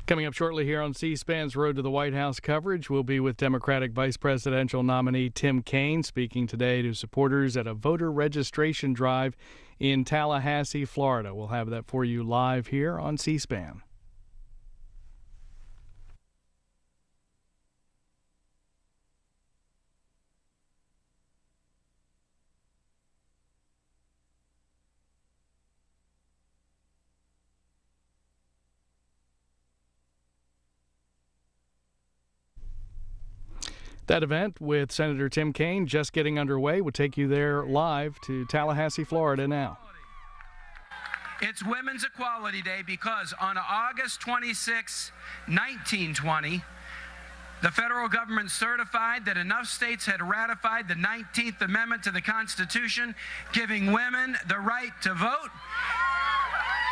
Coming up shortly here on C-SPAN's Road to the White House coverage, we'll be with Democratic Vice Presidential nominee Tim Kaine, speaking today to supporters at a voter registration drive in Tallahassee, Florida. We'll have that for you live here on C-SPAN. That event with Senator Tim Kaine just getting underway. We'll take you there live to Tallahassee, Florida now. It's Women's Equality Day because on August 26, 1920, the federal government certified that enough states had ratified the 19th Amendment to the Constitution, giving women the right to vote.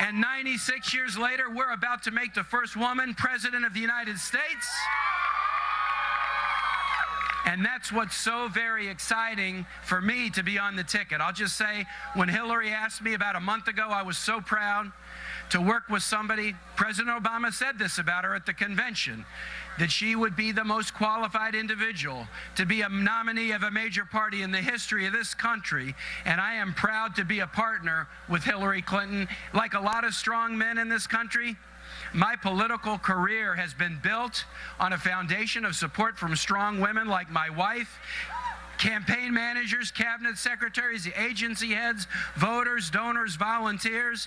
And 96 years later, we're about to make the first woman president of the United States. And that's what's so very exciting for me to be on the ticket. I'll just say, when Hillary asked me about a month ago, I was so proud to work with somebody. President Obama said this about her at the convention, that she would be the most qualified individual to be a nominee of a major party in the history of this country. And I am proud to be a partner with Hillary Clinton. Like a lot of strong men in this country, my political career has been built on a foundation of support from strong women like my wife, campaign managers, cabinet secretaries, the agency heads, voters, donors, volunteers.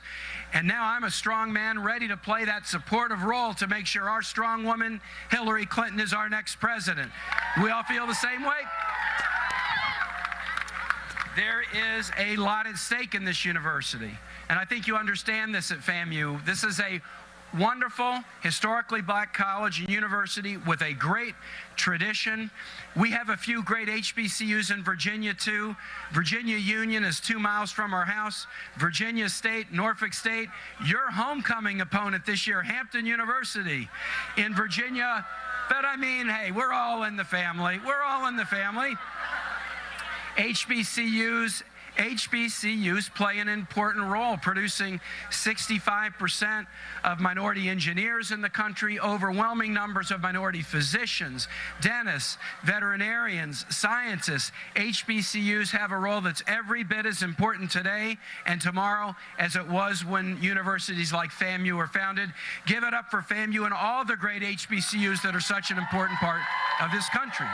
And now I'm a strong man ready to play that supportive role to make sure our strong woman, Hillary Clinton, is our next president. We all feel the same way? There is a lot at stake in this university. And I think you understand this at FAMU. This is a wonderful, historically black college and university with a great tradition. We have a few great HBCUs in Virginia, too. Virginia Union is 2 miles from our house. Virginia State, Norfolk State. Your homecoming opponent this year, Hampton University in Virginia. But I mean, hey, we're all in the family. We're all in the family. HBCUs play an important role, producing 65% of minority engineers in the country, overwhelming numbers of minority physicians, dentists, veterinarians, scientists. HBCUs have a role that's every bit as important today and tomorrow as it was when universities like FAMU were founded. Give it up for FAMU and all the great HBCUs that are such an important part of this country.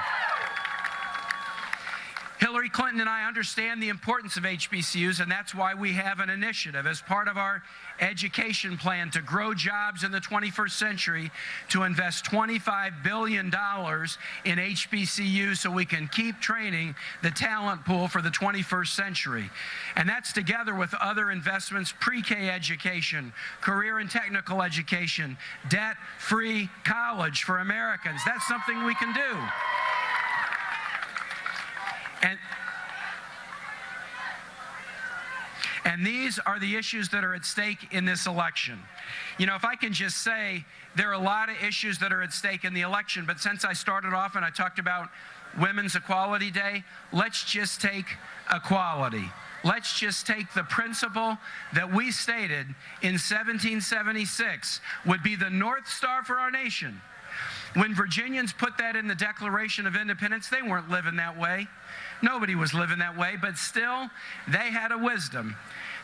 Hillary Clinton and I understand the importance of HBCUs, and that's why we have an initiative as part of our education plan to grow jobs in the 21st century to invest $25 billion in HBCUs so we can keep training the talent pool for the 21st century. And that's together with other investments, pre-K education, career and technical education, debt-free college for Americans. That's something we can do. And these are the issues that are at stake in this election. You know, if I can just say, there are a lot of issues that are at stake in the election, but since I started off and I talked about Women's Equality Day, let's just take equality. Let's just take the principle that we stated in 1776 would be the North Star for our nation. When Virginians put that in the Declaration of Independence, they weren't living that way. Nobody was living that way, but still, they had a wisdom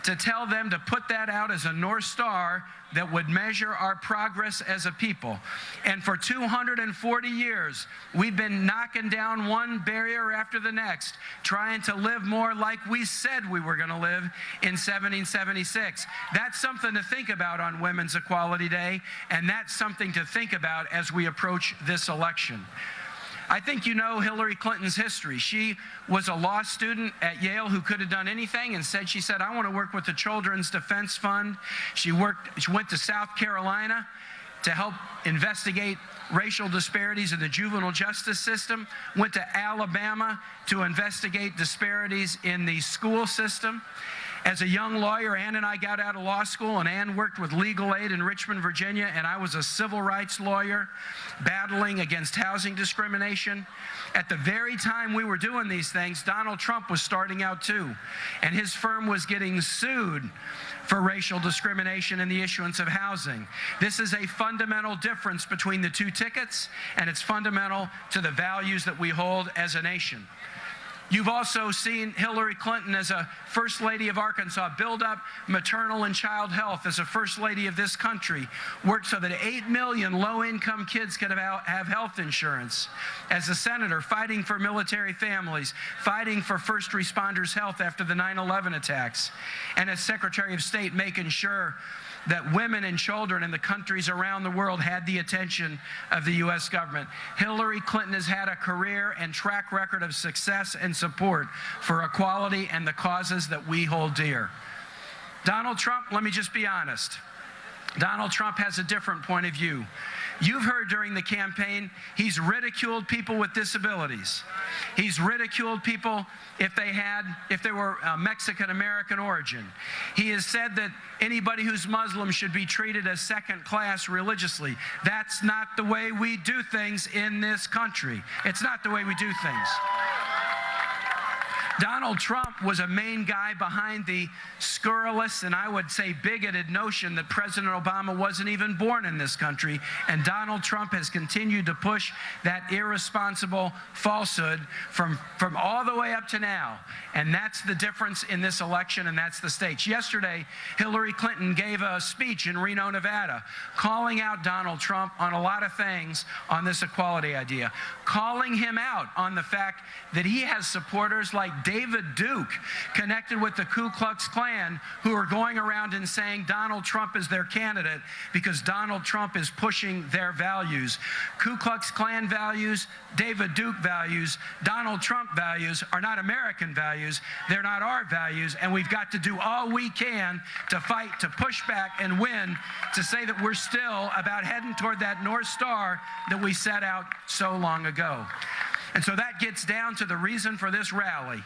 to tell them to put that out as a North Star that would measure our progress as a people. And for 240 years, we've been knocking down one barrier after the next, trying to live more like we said we were going to live in 1776. That's something to think about on Women's Equality Day, and that's something to think about as we approach this election. I think you know Hillary Clinton's history. She was a law student at Yale who could have done anything and she said, I want to work with the Children's Defense Fund. She went to South Carolina to help investigate racial disparities in the juvenile justice system, went to Alabama to investigate disparities in the school system. As a young lawyer, Ann and I got out of law school, and Ann worked with legal aid in Richmond, Virginia, and I was a civil rights lawyer battling against housing discrimination. At the very time we were doing these things, Donald Trump was starting out too, and his firm was getting sued for racial discrimination in the issuance of housing. This is a fundamental difference between the two tickets, and it's fundamental to the values that we hold as a nation. You've also seen Hillary Clinton as a First Lady of Arkansas build up maternal and child health as a First Lady of this country, work so that 8 million low-income kids could have health insurance. As a senator, fighting for military families, fighting for first responders' health after the 9/11 attacks. And as Secretary of State, making sure that women and children in the countries around the world had the attention of the U.S. government. Hillary Clinton has had a career and track record of success and support for equality and the causes that we hold dear. Donald Trump, let me just be honest. Donald Trump has a different point of view. You've heard during the campaign, he's ridiculed people with disabilities. He's ridiculed people if they were Mexican-American origin. He has said that anybody who's Muslim should be treated as second class religiously. That's not the way we do things in this country. It's not the way we do things. Donald Trump was a main guy behind the scurrilous and I would say bigoted notion that President Obama wasn't even born in this country, and Donald Trump has continued to push that irresponsible falsehood from all the way up to now, and that's the difference in this election, and that's the stakes. Yesterday, Hillary Clinton gave a speech in Reno, Nevada, calling out Donald Trump on a lot of things on this equality idea, calling him out on the fact that he has supporters like David Duke connected with the Ku Klux Klan who are going around and saying Donald Trump is their candidate because Donald Trump is pushing their values. Ku Klux Klan values, David Duke values, Donald Trump values are not American values. They're not our values, and we've got to do all we can to fight, to push back and win, to say that we're still about heading toward that North Star that we set out so long ago. And so that gets down to the reason for this rally.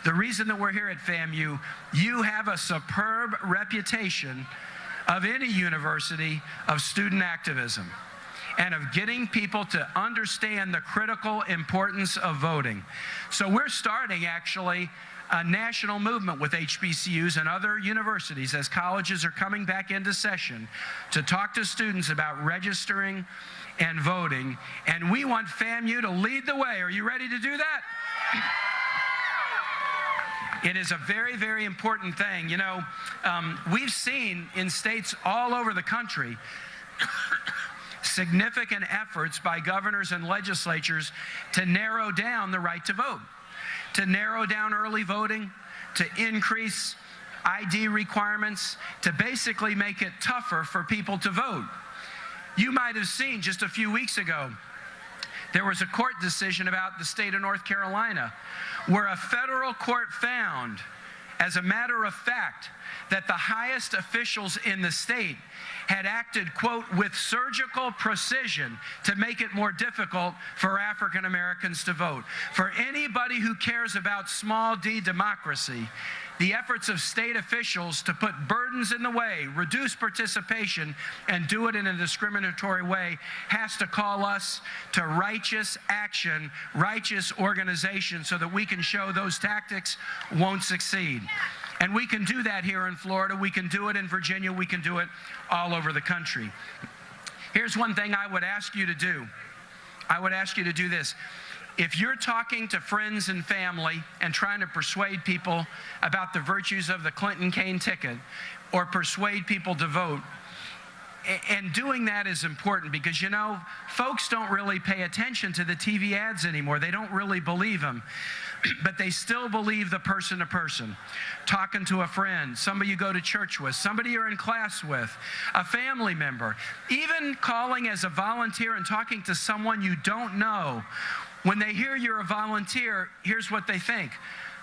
The reason that we're here at FAMU, you have a superb reputation of any university of student activism and of getting people to understand the critical importance of voting. So we're starting actually a national movement with HBCUs and other universities as colleges are coming back into session to talk to students about registering and voting, and we want FAMU to lead the way. Are you ready to do that? It is a very, very important thing. You know, we've seen in states all over the country significant efforts by governors and legislatures to narrow down the right to vote, to narrow down early voting, to increase ID requirements, to basically make it tougher for people to vote. You might have seen just a few weeks ago, there was a court decision about the state of North Carolina where a federal court found, as a matter of fact, that the highest officials in the state had acted, quote, with surgical precision to make it more difficult for African Americans to vote. For anybody who cares about small d democracy, the efforts of state officials to put burdens in the way, reduce participation, and do it in a discriminatory way has to call us to righteous action, righteous organization, so that we can show those tactics won't succeed. And we can do that here in Florida. We can do it in Virginia. We can do it all over the country. Here's one thing I would ask you to do. I would ask you to do this. If you're talking to friends and family and trying to persuade people about the virtues of the Clinton-Kaine ticket or persuade people to vote, and doing that is important because, you know, folks don't really pay attention to the TV ads anymore. They don't really believe them. But they still believe the person-to-person, talking to a friend, somebody you go to church with, somebody you're in class with, a family member, even calling as a volunteer and talking to someone you don't know. When they hear you're a volunteer, here's what they think.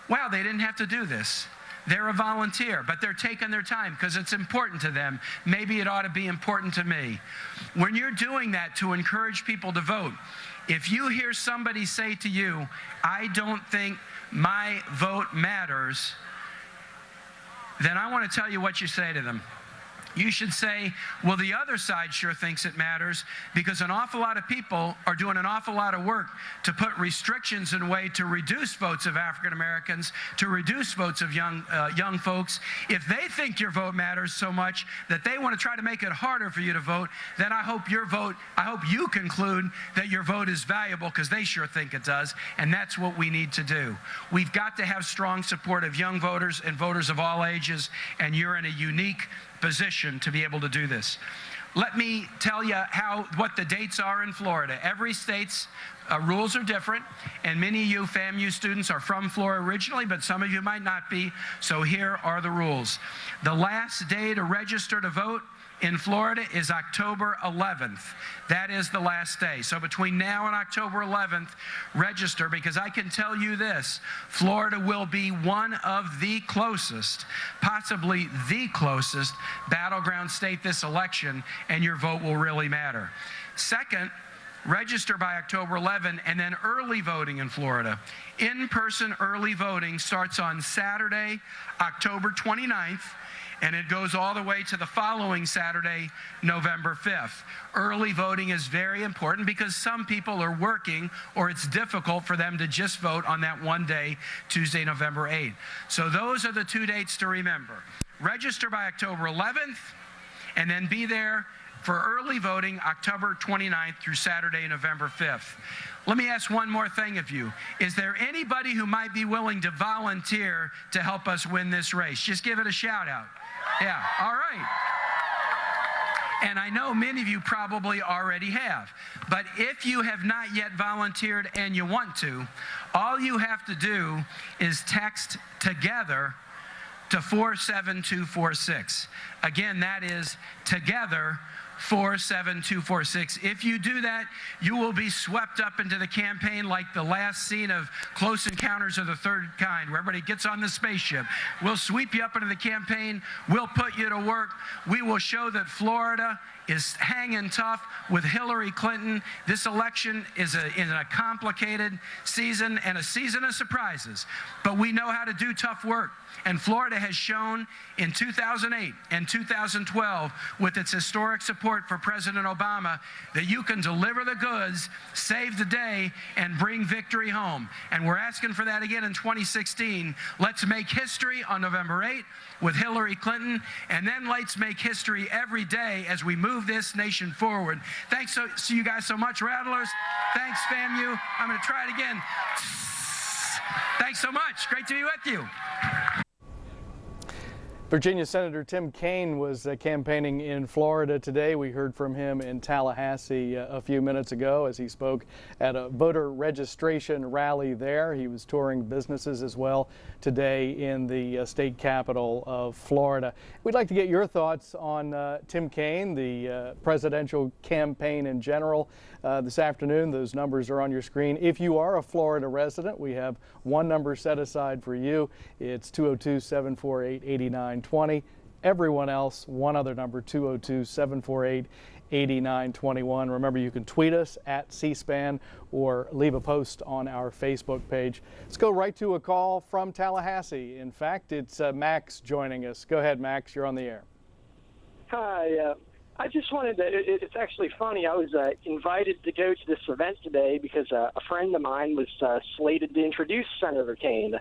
Wow, they didn't have to do this. They're a volunteer, but they're taking their time because it's important to them. Maybe it ought to be important to me. When you're doing that to encourage people to vote, if you hear somebody say to you, I don't think my vote matters, then I want to tell you what you say to them. You should say, well, the other side sure thinks it matters, because an awful lot of people are doing an awful lot of work to put restrictions in way to reduce votes of African Americans, to reduce votes of young folks. If they think your vote matters so much that they want to try to make it harder for you to vote, then I hope you conclude that your vote is valuable, because they sure think it does, and that's what we need to do. We've got to have strong support of young voters and voters of all ages, and you're in a unique position to be able to do this. Let me tell you what the dates are in Florida. Every state's rules are different, and many of you FAMU students are from Florida originally, but some of you might not be, so here are the rules. The last day to register to vote in Florida is October 11th. That is the last day. So between now and October 11th, register, because I can tell you this, Florida will be one of the closest, possibly the closest, battleground state this election, and your vote will really matter. Second, register by October 11, and then early voting in Florida. In-person early voting starts on Saturday, October 29th, and it goes all the way to the following Saturday, November 5th. Early voting is very important because some people are working, or it's difficult for them to just vote on that one day, Tuesday, November 8th. So those are the two dates to remember. Register by October 11th, and then be there for early voting October 29th through Saturday, November 5th. Let me ask one more thing of you. Is there anybody who might be willing to volunteer to help us win this race? Just give it a shout out. Yeah, all right. And I know many of you probably already have. But if you have not yet volunteered and you want to, all you have to do is text TOGETHER to 47246. Again, that is TOGETHER 47246. If you do that, you will be swept up into the campaign like the last scene of Close Encounters of the Third Kind, where everybody gets on the spaceship. We'll sweep you up into the campaign. We'll put you to work. We will show that Florida is hanging tough with Hillary Clinton. This election is a complicated season, and a season of surprises. But we know how to do tough work. And Florida has shown in 2008 and 2012, with its historic support for President Obama, that you can deliver the goods, save the day, and bring victory home. And we're asking for that again in 2016. Let's make history on November 8th with Hillary Clinton, and then let's make history every day as we move this nation forward. Thanks to you guys so much, Rattlers. Thanks, FAMU. I'm going to try it again. Thanks so much. Great to be with you. Virginia Senator Tim Kaine was campaigning in Florida today. We heard from him in Tallahassee a few minutes ago as he spoke at a voter registration rally there. He was touring businesses as well today in the state capital of Florida. We'd like to get your thoughts on Tim Kaine, the presidential campaign in general this afternoon. Those numbers are on your screen. If you are a Florida resident, we have one number set aside for you. It's 202-748-8920. Everyone else, one other number, 202-748-8921. Remember, you can tweet us at C-SPAN or leave a post on our Facebook page. Let's go right to a call from Tallahassee. In fact, it's Max joining us. Go ahead, Max. You're on the air. Hi. I just wanted to, it's actually funny, I was invited to go to this event today because a friend of mine was slated to introduce Senator Kaine,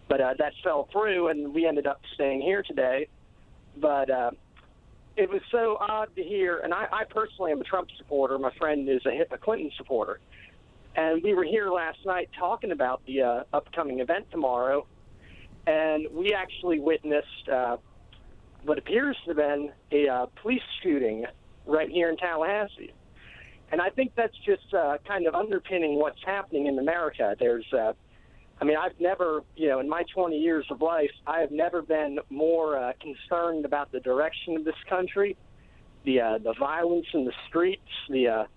but that fell through and we ended up staying here today. But it was so odd to hear, and I personally am a Trump supporter. My friend is a Clinton supporter. And we were here last night talking about the upcoming event tomorrow, and we actually witnessed what appears to have been a police shooting right here in Tallahassee. And I think that's just kind of underpinning what's happening in America. There's, I mean, I've never, in my 20 years of life, I have never been more concerned about the direction of this country, the violence in the streets, the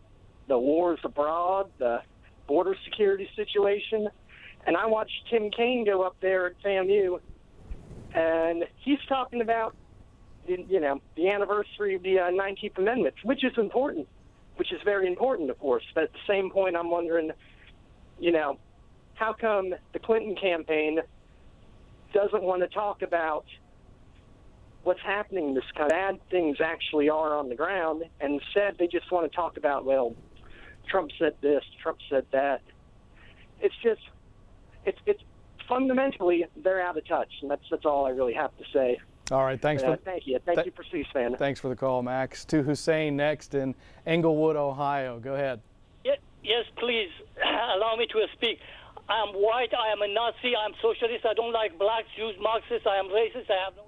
wars abroad, the border security situation. And I watched Tim Kaine go up there at FAMU, and he's talking about the anniversary of the 19th Amendment, which is important, which is very important, of course. But at the same point, I'm wondering, how come the Clinton campaign doesn't want to talk about what's happening, this kind of bad things actually are on the ground, and instead they just want to talk about, well, Trump said this, Trump said that. It's just, it's fundamentally they're out of touch, and that's all I really have to say. All right, thank you for C-SPAN. Thanks for the call, Max. To Hussein next in Englewood, Ohio. Go ahead. Yes, please allow me to speak. I am white, I am a Nazi, I am socialist, I don't like blacks, Jews, Marxists, I am racist, I have no...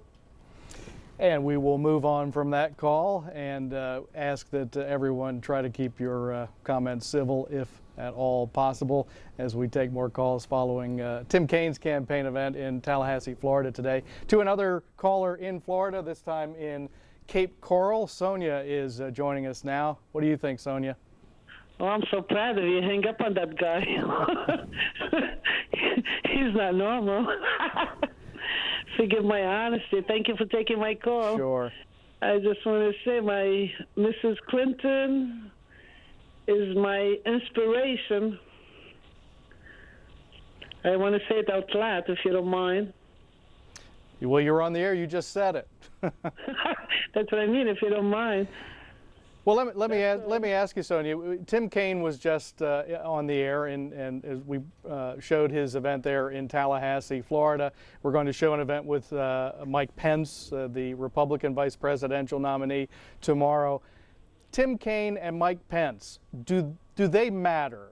And we will move on from that call and ask that everyone try to keep your comments civil, if at all possible, as we take more calls following Tim Kaine's campaign event in Tallahassee, Florida today. To another caller in Florida, this time in Cape Coral. Sonia is joining us now. What do you think, Sonia? Oh, I'm so proud of you. Hang up on that guy. He's not normal. Forgive my honesty. Thank you for taking my call. Sure. I just want to say my Mrs. Clinton is my inspiration. I want to say it out loud, if you don't mind. Well, you're on the air. You just said it. That's what I mean, if you don't mind. Well, let me ask you, Sonia. Tim Kaine was just on the air, and as we showed his event there in Tallahassee, Florida. We're going to show an event with Mike Pence, the Republican vice presidential nominee, tomorrow. Tim Kaine and Mike Pence, do they matter?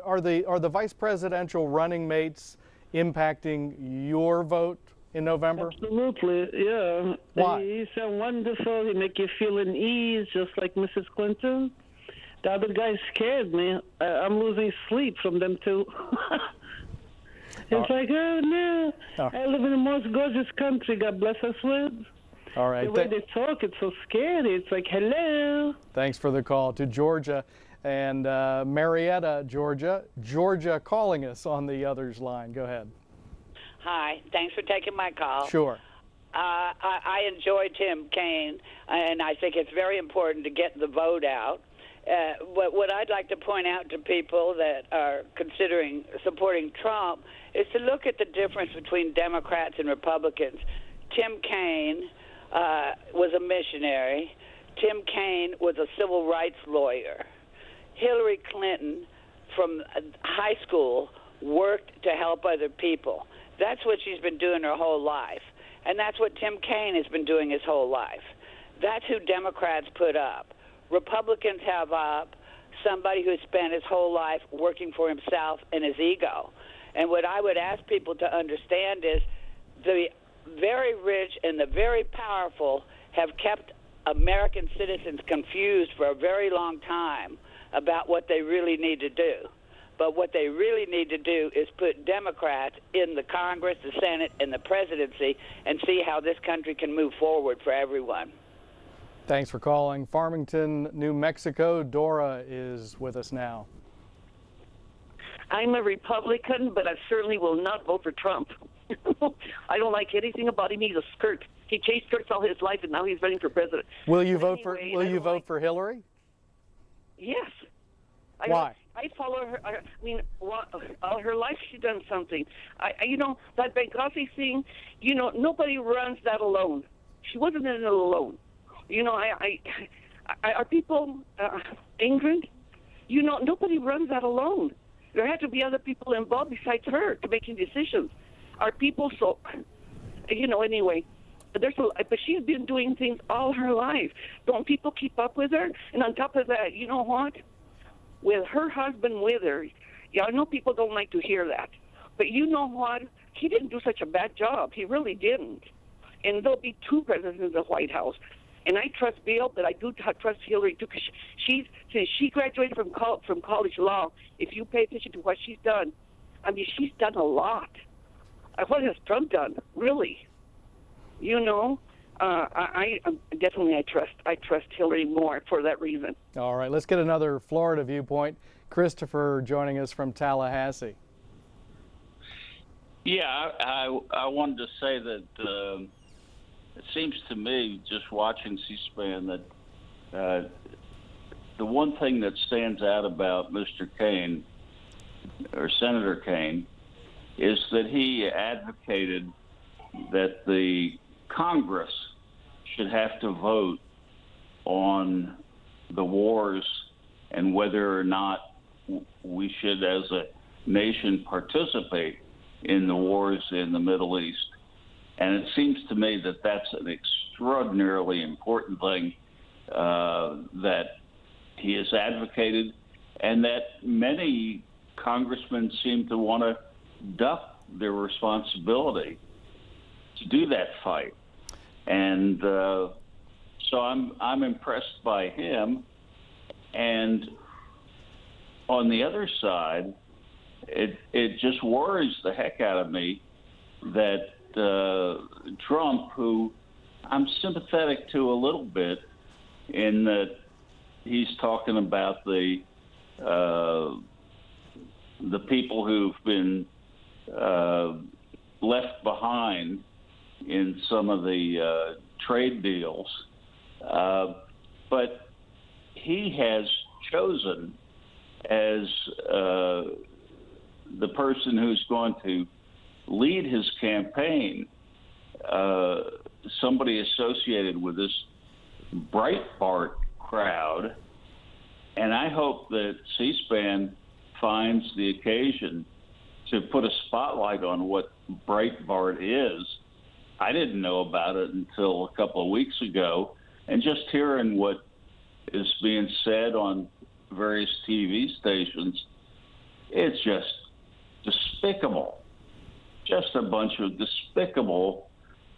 Are the vice presidential running mates impacting your vote in November? Absolutely, yeah. Why? He's so wonderful. He make you feel at ease, just like Mrs. Clinton. The other guy scared me. I'm losing sleep from them too. It's like, oh no, I live in the most gorgeous country God bless us with. All right. The way they talk, it's so scary. It's like, hello. Thanks for the call. To Georgia and Marietta, Georgia. Georgia calling us on the other's line. Go ahead. Hi, thanks for taking my call. Sure. I enjoy Tim Kaine, and I think it's very important to get the vote out. What I'd like to point out to people that are considering supporting Trump is to look at the difference between Democrats and Republicans. Tim Kaine was a missionary. Tim Kaine was a civil rights lawyer. Hillary Clinton, from high school, worked to help other people. That's what she's been doing her whole life. And that's what Tim Kaine has been doing his whole life. That's who Democrats put up. Republicans have up somebody who spent his whole life working for himself and his ego. And what I would ask people to understand is the very rich and the very powerful have kept American citizens confused for a very long time about what they really need to do. But what they really need to do is put Democrats in the Congress, the Senate, and the presidency and see how this country can move forward for everyone. Thanks for calling. Farmington, New Mexico. Dora is with us now. I'm a Republican, but I certainly will not vote for Trump. I don't like anything about him. He's a skirt. He chased skirts all his life, and now he's running for president. Will you vote for Hillary? Yes. Why? I follow her. I mean, all her life she's done something. You know, that Benghazi thing, you know, nobody runs that alone. She wasn't in it alone. You know, are people ignorant? You know, nobody runs that alone. There had to be other people involved besides her to making decisions. Are people so, you know, anyway. But she's been doing things all her life. Don't people keep up with her? And on top of that, you know what? With her husband with her, yeah, I know people don't like to hear that. But you know what? He didn't do such a bad job. He really didn't. And there'll be two presidents in the White House. And I trust Bill, but I do trust Hillary too, because since she graduated from college law, if you pay attention to what she's done, I mean, she's done a lot. What has Trump done, really? You know, I trust Hillary more for that reason. All right, let's get another Florida viewpoint. Christopher joining us from Tallahassee. Yeah, I wanted to say that it seems to me, just watching C-SPAN, that the one thing that stands out about Mr. Kaine, or Senator Kaine, is that he advocated that the Congress should have to vote on the wars and whether or not we should, as a nation, participate in the wars in the Middle East. And it seems to me that that's an extraordinarily important thing that he has advocated, and that many congressmen seem to want to duck their responsibility to do that fight. And so I'm impressed by him. And on the other side, it just worries the heck out of me that Trump, who I'm sympathetic to a little bit, in that he's talking about the people who've been left behind in some of the trade deals, but he has chosen as the person who's going to lead his campaign somebody associated with this Breitbart crowd, and I hope that C-SPAN finds the occasion to put a spotlight on what Breitbart is. I didn't know about it until a couple of weeks ago, and just hearing what is being said on various TV stations, it's just despicable. Just a bunch of despicable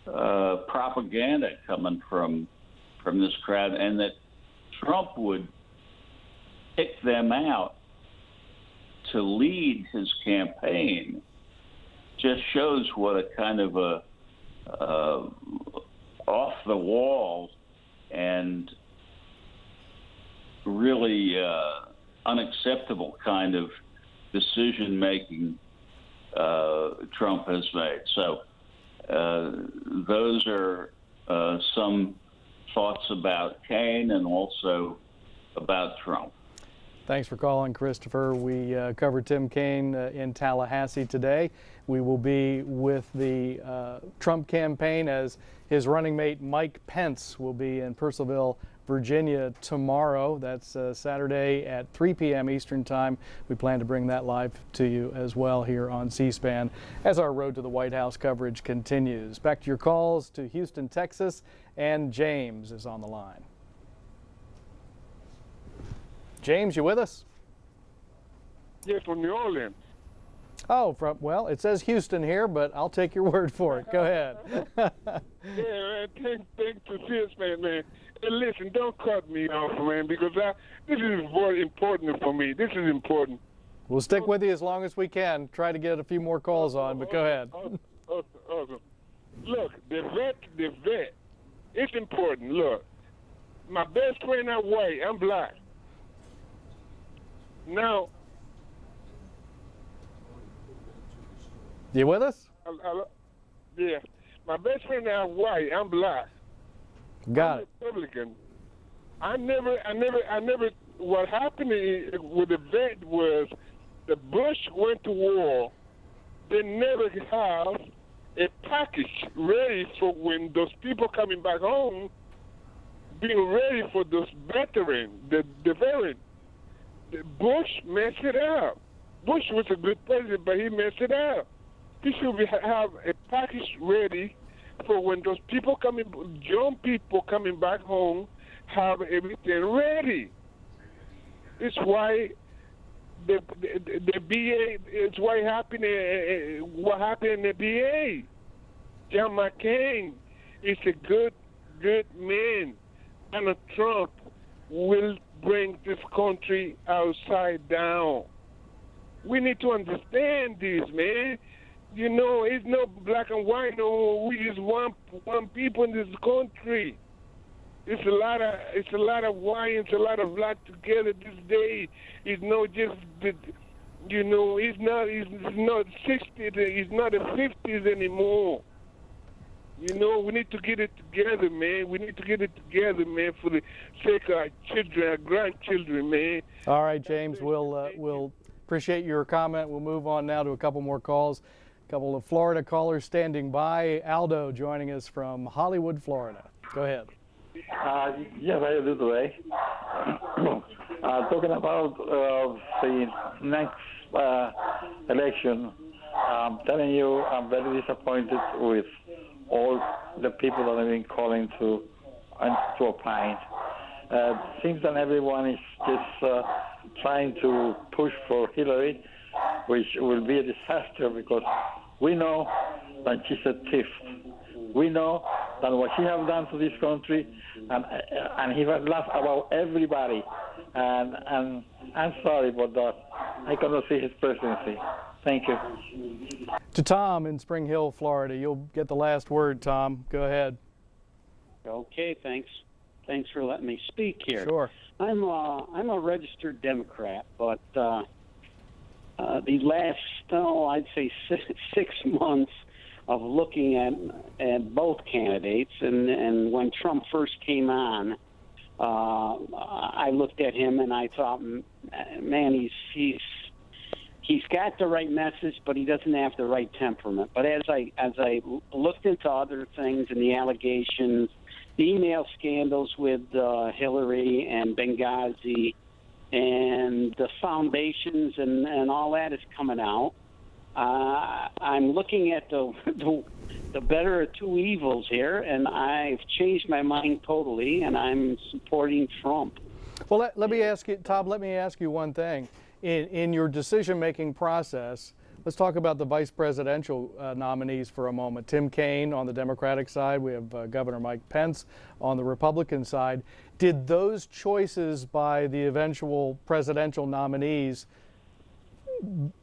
propaganda coming from this crowd, and that Trump would pick them out to lead his campaign just shows what a kind of a off the wall and really unacceptable kind of decision making Trump has made. So those are some thoughts about Kaine and also about Trump. Thanks for calling, Christopher. We covered Tim Kaine in Tallahassee today. We will be with the Trump campaign as his running mate Mike Pence will be in Purcellville, Virginia tomorrow. That's Saturday at 3 p.m. Eastern Time. We plan to bring that live to you as well here on C-SPAN as our Road to the White House coverage continues. Back to your calls to Houston, Texas, and James is on the line. James, you with us? Yes, from New Orleans. Oh, well, it says Houston here, but I'll take your word for it. Go ahead. Yeah, man, thanks to C-SPAN, man. And listen, don't cut me off, man, because this is very important for me. This is important. We'll stick with you as long as we can. Try to get a few more calls on, but go ahead. Awesome. Look, the vet, it's important. Look, my best friend is white. I'm black. Now, you with us? Yeah, my best friend is white. I'm black. Got it. Republican. I never. What happened with the vet was the Bush went to war. They never have a package ready for when those people coming back home, being ready for those veterans, the veterans. Bush messed it up. Bush was a good president, but he messed it up. He should have a package ready for when those people young people coming back home, have everything ready. It's why the BA. It's why what happened in the BA. John McCain is a good man. Donald Trump will bring this country upside down. We need to understand this, man. You know, it's no black and white. No, we just one people in this country. It's a lot of white. It's a lot of black together this day. It's not just you know. It's not 60s. It's not the 50s anymore. You know, we need to get it together, man. We need to get it together, man, for the sake of our children, our grandchildren, man. All right, James, we'll appreciate your comment. We'll move on now to a couple more calls. A couple of Florida callers standing by. Aldo joining us from Hollywood, Florida. Go ahead. Yes, I do today. Talking about the next election, I'm telling you, I'm very disappointed with all the people that have been calling to opine. It seems that everyone is just trying to push for Hillary, which will be a disaster because we know that she's a thief. We know that what she has done to this country, and he has laughed about everybody. And I'm sorry about that. I cannot see his presidency. Thank you. To Tom in Spring Hill, Florida. You'll get the last word, Tom. Go ahead. Okay, thanks. Thanks for letting me speak here. Sure. I'm a registered Democrat, but the last, I'd say 6 months of looking at both candidates, and when Trump first came on, I looked at him and I thought, man, he's got the right message, but he doesn't have the right temperament. But as I looked into other things and the allegations, the email scandals with Hillary and Benghazi, and the foundations and all that is coming out, I'm looking at the better of two evils here, and I've changed my mind totally, and I'm supporting Trump. Well, let me ask you, Tom, let me ask you one thing. In your decision-making process, let's talk about the vice presidential nominees for a moment. Tim Kaine on the Democratic side. We have Governor Mike Pence on the Republican side. Did those choices by the eventual presidential nominees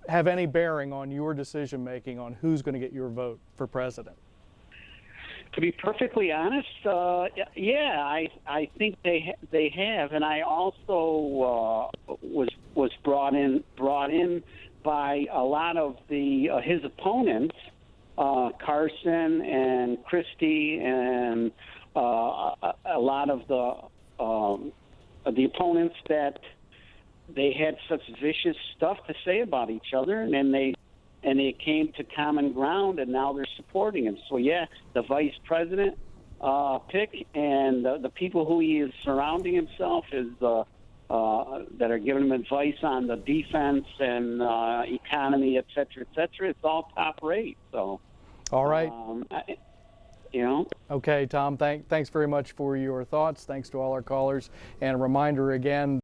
have any bearing on your decision-making on who's going to get your vote for president? To be perfectly honest, yeah, I think they have, and I also was brought in by a lot of his opponents, Carson and Christie, and a lot of the opponents that they had such vicious stuff to say about each other, and then they came to common ground, and now they're supporting him. So yeah, the vice president pick and the people who he is surrounding himself is that are giving him advice on the defense and economy, et cetera, it's all top rate. So, all right. Okay, Tom, thanks very much for your thoughts. Thanks to all our callers. And a reminder again,